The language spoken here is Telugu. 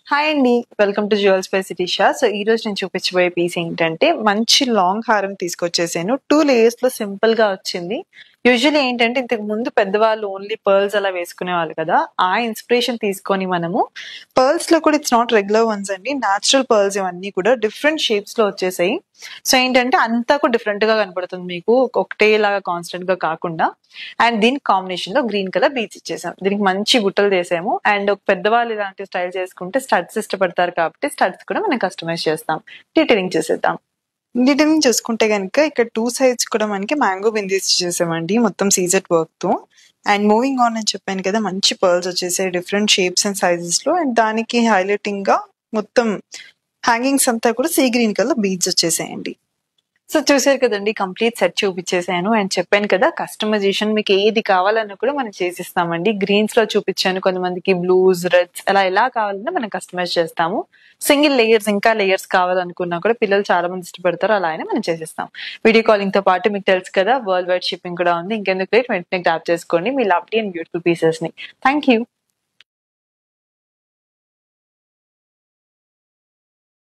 హాయ్ అండి. Welcome to jewels by Shirisha. So ఈ రోజు నేను చూపించబోయే పీస్ ఏంటంటే మంచి లాంగ్ హారం తీసుకొచ్చేసాను. 2 లేయర్స్ లో సింపుల్ గా వచ్చింది. యూజువల్లీ ఏంటంటే ఇంతకు ముందు పెద్దవాళ్ళు ఓన్లీ పర్ల్స్ అలా వేసుకునేవాళ్ళు కదా. ఆ ఇన్స్పిరేషన్ తీసుకొని మనము పర్ల్స్ లో కూడా ఇట్స్ నాట్ రెగ్యులర్ వన్స్ అండి. న్యాచురల్ పర్ల్స్ ఇవన్నీ కూడా డిఫరెంట్ షేప్స్ లో వచ్చేసాయి. సో ఏంటంటే అంతా కూడా డిఫరెంట్ గా కనపడుతుంది మీకు, ఒకటేలాగా కాన్స్టెంట్ గా కాకుండా. అండ్ దీని కాంబినేషన్ లో గ్రీన్ కలర్ బీడ్స్ ఇచ్చేసాం. దీనికి మంచి బుట్టలు చేసాము. అండ్ ఒక పెద్దవాళ్ళు ఇలాంటి స్టైల్ చేసుకుంటే స్టడ్స్ ఇష్టపడతారు కాబట్టి స్టడ్స్ కూడా మనం కస్టమైజ్ చేస్తాం. డీటెయిలింగ్ చేసేద్దాం. డీటెయిలింగ్ చూసుకుంటే కనుక ఇక్కడ 2 సైడ్స్ కూడా మనకి మ్యాంగో బిందీస్ చేసామండి మొత్తం సీజెడ్ వర్క్ తో. అండ్ మూవింగ్ ఆన్ అని చెప్పాను కదా, మంచి పర్ల్స్ వచ్చేసాయి డిఫరెంట్ షేప్స్ అండ్ సైజెస్ లో. అండ్ దానికి హైలైటింగ్ గా మొత్తం హ్యాంగింగ్స్ అంతా కూడా సీ గ్రీన్ కలర్ బీడ్స్ వచ్చేసాయండి. సో చూసారు కదండి, కంప్లీట్ సెట్ చూపించేసాను. అండ్ చెప్పాను కదా, కస్టమైజేషన్ మీకు ఏది కావాలన్నా కూడా మనం చేసిస్తామండి. గ్రీన్స్ లో చూపించాను, కొంతమందికి బ్లూస్, రెడ్స్ అలా ఎలా కావాలన్నా మనం కస్టమైజ్ చేస్తాము. సింగిల్ లేయర్స్ ఇంకా లేయర్స్ కావాలనుకున్నా కూడా పిల్లలు చాలా మంది ఇష్టపడతారు, అలా అయినా మనం చేసిస్తాం. వీడియో కాలింగ్ తో పాటు మీకు తెలుసు కదా, వరల్డ్ వైడ్ షిప్పింగ్ కూడా ఉంది. ఇంకెందుకు వెంటనే గ్రాప్ చేసుకోండి మీ లవ్లీ అండ్ బ్యూటిఫుల్ పీసెస్ ని. Thank you.